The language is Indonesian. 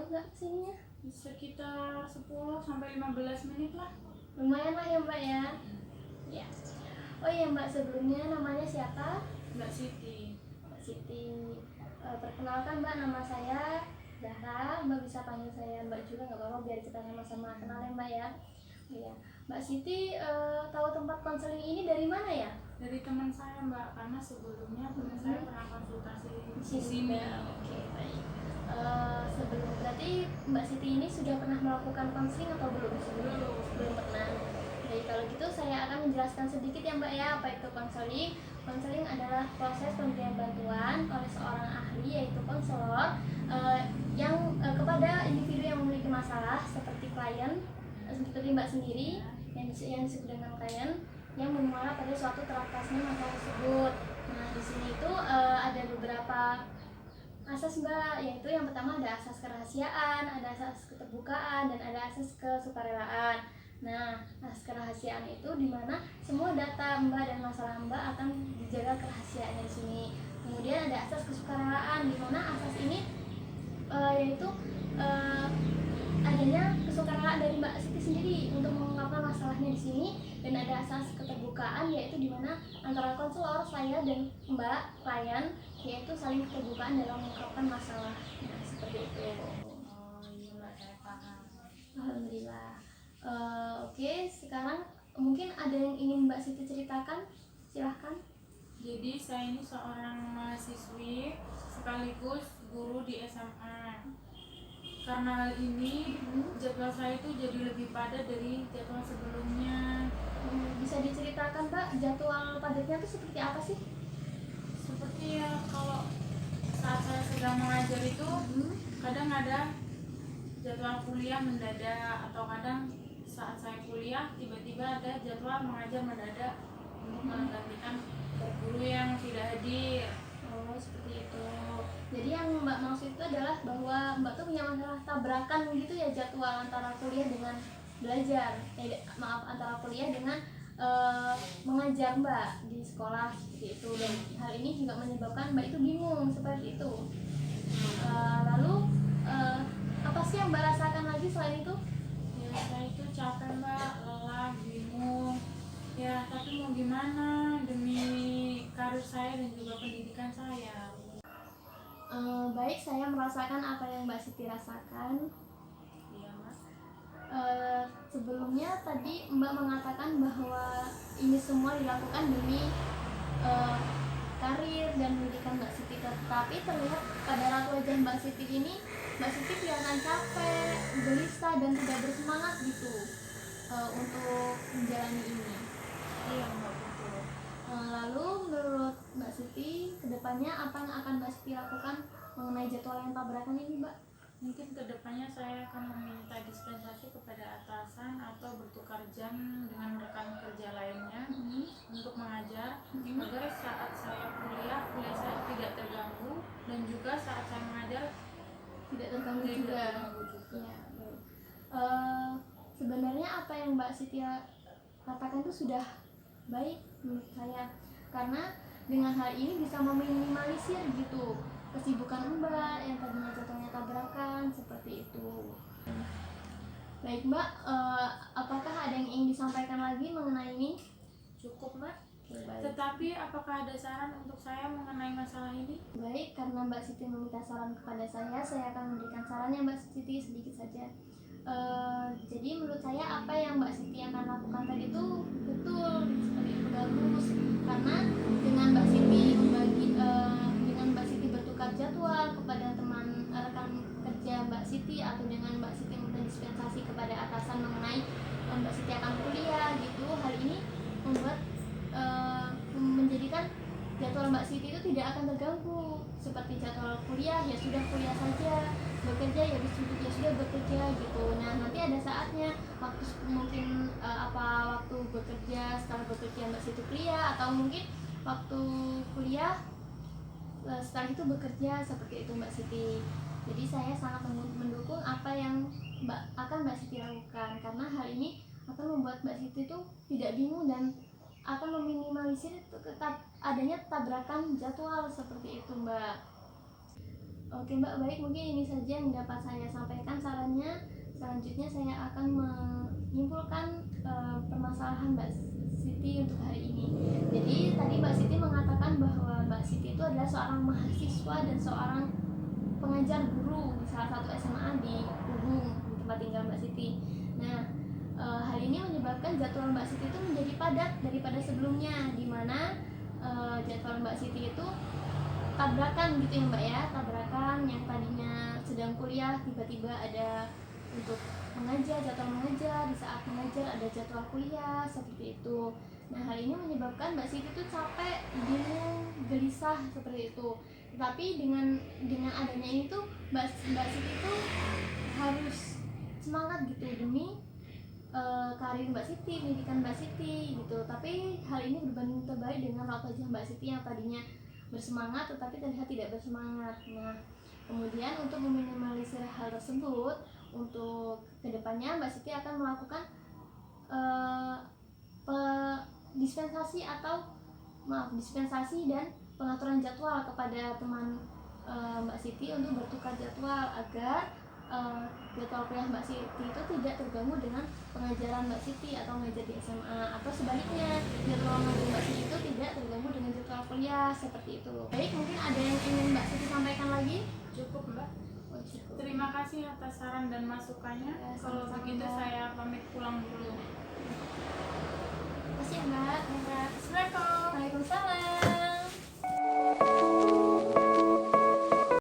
jauh nggak sininya? Sekitar 10 sampai 15 menit lah. Lumayan lah ya Mbak ya. Ya. Oh iya Mbak, sebelumnya namanya siapa? Mbak Siti. Mbak Siti. Perkenalkan Mbak, nama saya Zahra. Mbak bisa panggil saya Mbak juga nggak apa-apa, biar kita sama-sama kenal ya Mbak ya. Iya. Mbak Siti tahu tempat konseling ini dari mana ya? Dari teman saya Mbak, karena sebelumnya teman saya pernah konsultasi di sini. Oke, baik. Sebelum berarti Mbak Siti ini sudah pernah melakukan konseling atau belum? Belum pernah. Jadi kalau gitu saya akan menjelaskan sedikit ya Mbak ya, apa itu konseling. Konseling adalah proses pemberian bantuan oleh seorang ahli, yaitu konselor, yang kepada individu yang memiliki masalah seperti klien, seperti Mbak sendiri yang disebut dengan klien yang bermuara pada suatu teratasnya masalah tersebut. Nah di sini itu ada beberapa asas Mbak, yaitu yang pertama ada asas kerahasiaan, ada asas keterbukaan, dan ada asas kesukarelaan. Nah, asas kerahasiaan itu dimana semua data Mbak dan masalah Mbak akan dijaga kerahasiaannya di sini. Kemudian ada asas kesukarelaan, dimana asas ini yaitu adanya kesukarelaan dari Mbak Siti sendiri untuk mengungkapkan masalahnya di sini. Dan ada asas keterbukaan, yaitu dimana antara konselor, saya dan Mbak klien yaitu saling keterbukaan dalam mengungkapkan masalah. Nah, seperti itu. Oh iya Mbak, saya paham. Alhamdulillah. Oke, sekarang mungkin ada yang ingin Mbak Siti ceritakan, silahkan. Jadi saya ini seorang mahasiswi sekaligus guru di SMA. Karena hal ini jadwal saya itu jadi lebih padat dari jadwal sebelumnya. Bisa diceritakan Mbak, jadwal padatnya itu seperti apa sih? Seperti ya, kalau saat saya sedang mengajar itu kadang ada jadwal kuliah mendadak, atau kadang saat saya kuliah tiba-tiba ada jadwal mengajar mendadak untuk menggantikan guru yang tidak hadir. Oh, seperti itu. Jadi yang Mbak maksud itu adalah bahwa Mbak tuh punya masalah tabrakan gitu ya, jadwal antara kuliah dengan belajar. Maaf, antara kuliah dengan mengajar Mbak di sekolah seperti itu. Dan hal ini juga menyebabkan Mbak itu bingung seperti itu. Lalu apa sih yang Mbak rasakan lagi selain itu? Ya, saya itu capek Mbak, lelah, bingung. Ya, tapi mau gimana demi karir saya dan juga pendidikan saya. Baik, saya merasakan apa yang Mbak Siti rasakan. Iya Mas. Sebelumnya tadi Mbak mengatakan bahwa ini semua dilakukan demi karir dan pendidikan Mbak Siti, tetapi terlihat pada raut wajah Mbak Siti ini, Mbak Siti kelihatan capek, gelisah, dan tidak bersemangat gitu untuk menjalani ini. Iya Mbak, betul. Lalu menurut Mbak Siti, kedepannya apa yang akan Mbak Siti lakukan mengenai jadwal yang tabrakan ini Mbak? Mungkin kedepannya saya akan meminta dispensasi kepada atasan atau bertukar jam dengan rekan kerja lainnya untuk mengajar, agar saat saya kuliah saya tidak terganggu, dan juga saat saya mengajar Tidak terganggu juga. Ya, baik. Sebenarnya apa yang Mbak Siti katakan itu sudah baik menurut saya, karena dengan hal ini bisa meminimalisir gitu kesibukan Mbak yang tadinya jatuhnya tabrakan seperti itu. Baik Mbak, apakah ada yang ingin disampaikan lagi mengenai ini? Cukup Mbak. Baik. Tetapi apakah ada saran untuk saya mengenai masalah ini? Baik, karena Mbak Siti meminta saran kepada saya akan memberikan sarannya Mbak Siti sedikit saja. Jadi menurut saya apa yang Mbak Siti akan lakukan tadi itu betul, seperti itu bagus, karena dengan Mbak Siti dengan Mbak Siti bertukar jadwal kepada teman rekan kerja Mbak Siti, atau dengan Mbak Siti meminta dispensasi kepada atasan mengenai Mbak Siti akan kuliah gitu, hal ini membuat menjadikan jadwal Mbak Siti itu tidak akan terganggu. Seperti jadwal kuliah, ya sudah kuliah saja, bekerja ya sudah bekerja gitu. Nah, nanti ada saatnya waktu mungkin waktu bekerja, setelah bekerja Mbak Siti kuliah, atau mungkin waktu kuliah setelah itu bekerja, seperti itu Mbak Siti. Jadi saya sangat mendukung apa yang Mbak Siti lakukan, karena hal ini akan membuat Mbak Siti itu tidak bingung dan akan meminimalisir adanya tabrakan jadwal seperti itu Mbak. Oke Mbak, baik, mungkin ini saja yang dapat saya sampaikan sarannya. Selanjutnya saya akan menyimpulkan permasalahan Mbak Siti untuk hari ini. Jadi tadi Mbak Siti mengatakan bahwa Mbak Siti itu adalah seorang mahasiswa dan seorang pengajar guru di salah satu SMA di Ubung, di tempat tinggal Mbak Siti. Nah, hal ini menyebabkan jadwal Mbak Siti itu menjadi padat daripada sebelumnya, di mana jadwal Mbak Siti itu tabrakan gitu ya Mbak ya, tabrakan yang tadinya sedang kuliah tiba-tiba ada untuk mengajar, jadwal mengajar, di saat mengajar ada jadwal kuliah, seperti itu. Nah, hal ini menyebabkan Mbak Siti itu capek, bingung, gelisah seperti itu. Tetapi dengan adanya ini tuh Mbak Siti itu harus semangat gitu demi karir Mbak Siti, pendidikan Mbak Siti gitu. Tapi hal ini berbanding terbalik dengan raut wajah Mbak Siti yang tadinya bersemangat tetapi terlihat tidak bersemangat. Nah, kemudian untuk meminimalisir hal tersebut, untuk kedepannya Mbak Siti akan melakukan dispensasi dan pengaturan jadwal kepada teman Mbak Siti untuk bertukar jadwal agar jadwal kuliah Mbak Siti itu tidak terganggu dengan pengajaran Mbak Siti atau mengajar di SMA, atau sebaliknya jadwal mengajar Mbak Siti itu tidak terganggu dengan jadwal kuliah, seperti itu. Baik, mungkin ada yang ingin Mbak Siti sampaikan lagi? Cukup Mbak. Oh, cukup. Terima kasih atas saran dan masukannya. Ya, Kalau sama-sama, begitu Mbak. saya pamit pulang dulu.